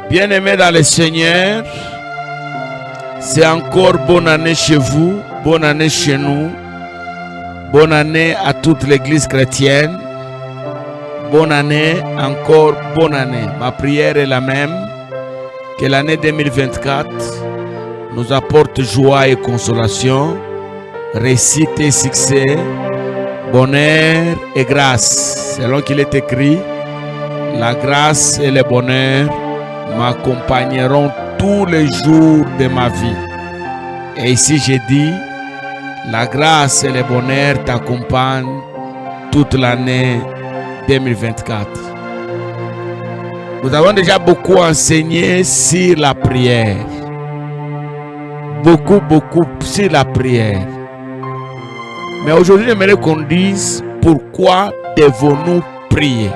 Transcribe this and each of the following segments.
Bien-aimés dans le Seigneur, c'est encore bonne année chez vous, bonne année chez nous, bonne année à toute l'Église chrétienne, bonne année, encore bonne année. Ma prière est la même, que l'année 2024 nous apporte joie et consolation, réussite et succès, bonheur et grâce. Selon qu'il est écrit, la grâce et le bonheur m'accompagneront tous les jours de ma vie. Et ici j'ai dit, la grâce et le bonheur t'accompagnent toute l'année 2024. Nous avons déjà beaucoup enseigné sur la prière. Beaucoup sur la prière. Mais aujourd'hui, j'aimerais qu'on dise pourquoi devons-nous prier.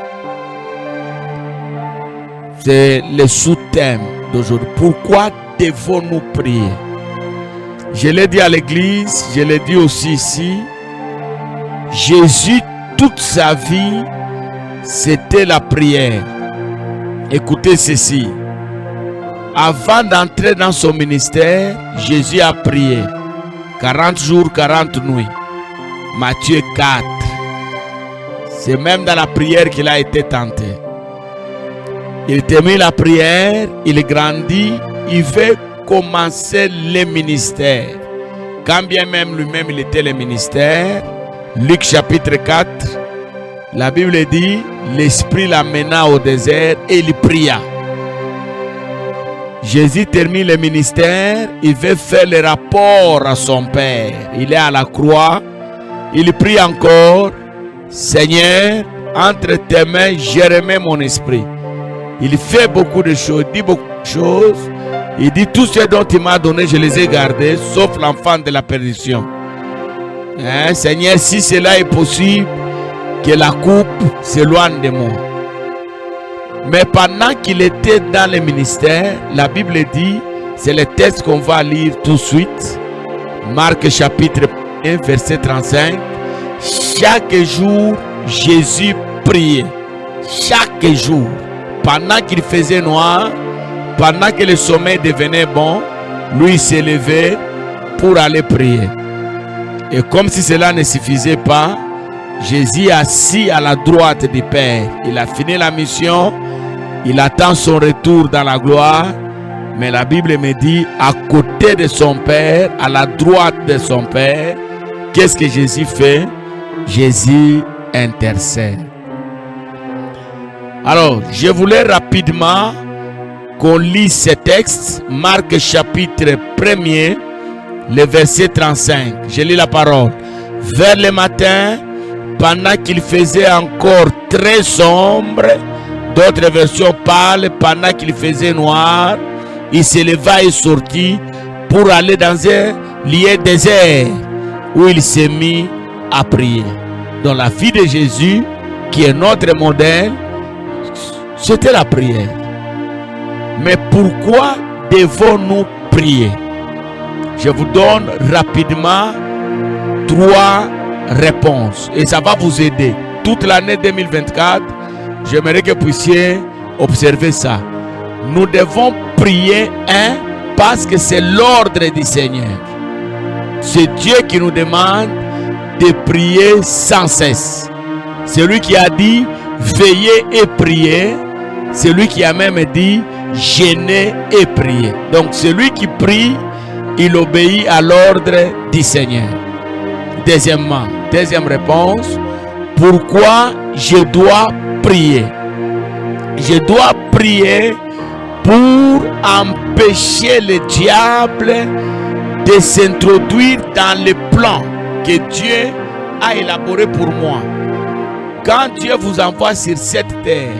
C'est le sous-thème d'aujourd'hui. Pourquoi devons-nous prier? Je l'ai dit à l'église, je l'ai dit aussi ici. Jésus, toute sa vie, c'était la prière. Écoutez ceci. Avant d'entrer dans son ministère, Jésus a prié. 40 jours, 40 nuits. Matthieu 4. C'est même dans la prière qu'il a été tenté. Il termine la prière, il grandit, il veut commencer le ministère. Quand bien même lui-même il était le ministère, Luc chapitre 4, la Bible dit, l'Esprit l'amena au désert et il pria. Jésus termine le ministère, il veut faire le rapport à son Père. Il est à la croix, il prie encore, Seigneur, entre tes mains, je remets mon esprit. Il fait beaucoup de choses, il dit beaucoup de choses. Il dit tout ce dont il m'a donné, je les ai gardés, sauf l'enfant de la perdition. Seigneur, si cela est possible, que la coupe s'éloigne de moi. Mais pendant qu'il était dans le ministère, la Bible dit, c'est le texte qu'on va lire tout de suite. Marc chapitre 1, verset 35. Chaque jour, Jésus priait. Chaque jour. Pendant qu'il faisait noir, pendant que le sommeil devenait bon, lui s'est levé pour aller prier. Et comme si cela ne suffisait pas, Jésus assis à la droite du Père. Il a fini la mission, il attend son retour dans la gloire. Mais la Bible me dit, à côté de son Père, à la droite de son Père, qu'est-ce que Jésus fait? Jésus intercède. Alors, je voulais rapidement qu'on lise ce texte, Marc chapitre 1er, le verset 35. Je lis la parole. Vers le matin, pendant qu'il faisait encore très sombre, d'autres versions parlent, pendant qu'il faisait noir, il se leva et sortit pour aller dans un lieu désert où il s'est mis à prier. Dans la vie de Jésus, qui est notre modèle, c'était la prière. Mais pourquoi devons-nous prier? Je vous donne rapidement 3 réponses et ça va vous aider. Toute l'année 2024, j'aimerais que vous puissiez observer ça. Nous devons prier, parce que c'est l'ordre du Seigneur. C'est Dieu qui nous demande de prier sans cesse. C'est lui qui a dit, veillez et priez. C'est lui qui a même dit, jeûnez et priez. Donc celui qui prie, il obéit à l'ordre du Seigneur. Deuxièmement, deuxième réponse, pourquoi je dois prier? Je dois prier pour empêcher le diable de s'introduire dans le plan que Dieu a élaboré pour moi. Quand Dieu vous envoie sur cette terre,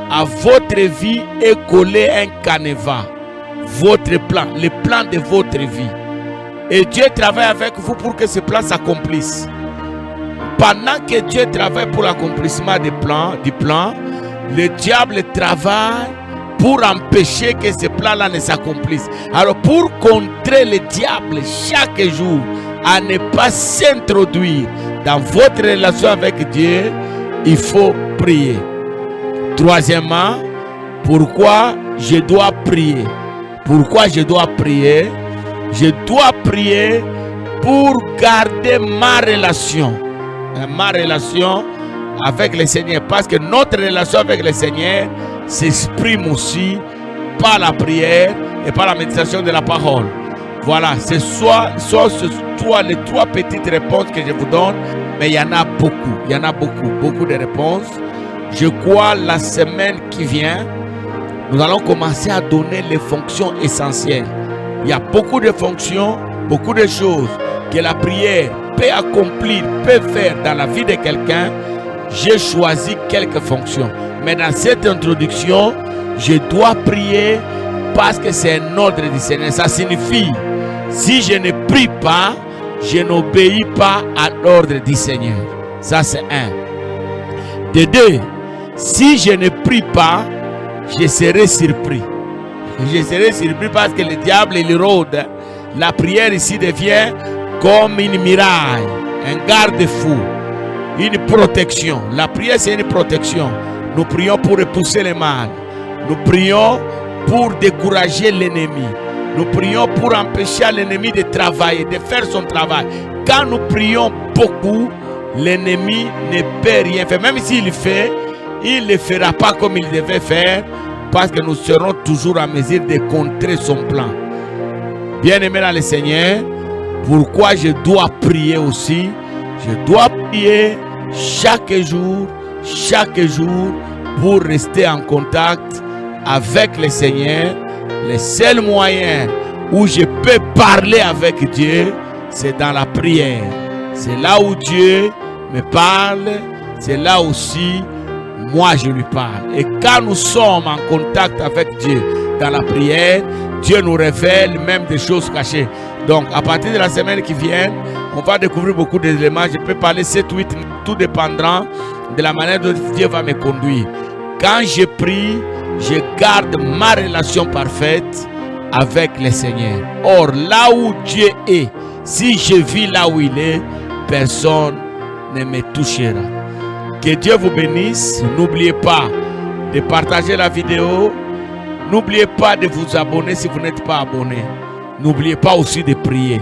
à votre vie est collé un canevas, votre plan, le plan de votre vie. Et Dieu travaille avec vous pour que ce plan s'accomplisse. Pendant que Dieu travaille pour l'accomplissement du plan, le diable travaille pour empêcher que ce plan-là ne s'accomplisse. Alors pour contrer le diable chaque jour à ne pas s'introduire dans votre relation avec Dieu, il faut prier. Troisièmement, pourquoi je dois prier. Pourquoi je dois prier? Je dois prier pour garder ma relation avec le Seigneur. Parce que notre relation avec le Seigneur s'exprime aussi par la prière et par la méditation de la parole. Voilà, c'est soit les 3 petites réponses que je vous donne, mais il y en a beaucoup de réponses. Je crois la semaine qui vient, nous allons commencer à donner les fonctions essentielles. Il y a beaucoup de fonctions, beaucoup de choses que la prière peut accomplir, peut faire dans la vie de quelqu'un. J'ai choisi quelques fonctions. Mais dans cette introduction, je dois prier parce que c'est un ordre du Seigneur. Ça signifie, si je ne prie pas, je n'obéis pas à l'ordre du Seigneur. Ça c'est 1. De 2, si je ne prie pas, je serai surpris. Je serai surpris parce que le diable il rôde. La prière ici devient comme une muraille, un garde-fou, une protection. La prière c'est une protection. Nous prions pour repousser le mal. Nous prions pour décourager l'ennemi. Nous prions pour empêcher l'ennemi de travailler, de faire son travail. Quand nous prions beaucoup, l'ennemi ne peut rien faire. Même s'il le fait, il ne le fera pas comme il devait faire, parce que nous serons toujours en mesure de contrer son plan. Bien-aimé dans le Seigneur, pourquoi je dois prier aussi? Je dois prier chaque jour, pour rester en contact avec le Seigneur. Le seul moyen où je peux parler avec Dieu, c'est dans la prière. C'est là où Dieu me parle, c'est là aussi moi je lui parle. Et quand nous sommes en contact avec Dieu dans la prière, Dieu nous révèle même des choses cachées. Donc à partir de la semaine qui vient, on va découvrir beaucoup d'éléments. Je peux parler 7, 8, tout dépendra de la manière dont Dieu va me conduire. Quand je prie, je garde ma relation parfaite avec le Seigneur. Or, là où Dieu est, si je vis là où il est, personne ne me touchera. Que Dieu vous bénisse. N'oubliez pas de partager la vidéo. N'oubliez pas de vous abonner si vous n'êtes pas abonné. N'oubliez pas aussi de prier.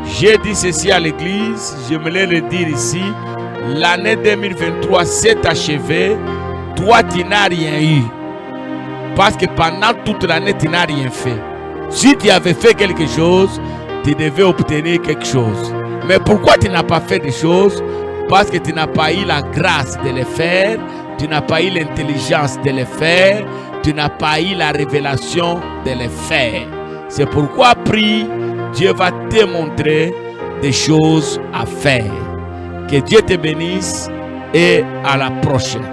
J'ai dit ceci à l'église, je voulais le dire ici. L'année 2023 s'est achevée. Toi, tu n'as rien eu. Parce que pendant toute l'année, tu n'as rien fait. Si tu avais fait quelque chose, tu devais obtenir quelque chose. Mais pourquoi tu n'as pas fait des choses? Parce que tu n'as pas eu la grâce de les faire. Tu n'as pas eu l'intelligence de les faire. Tu n'as pas eu la révélation de les faire. C'est pourquoi prie, Dieu va te montrer des choses à faire. Que Dieu te bénisse et à la prochaine.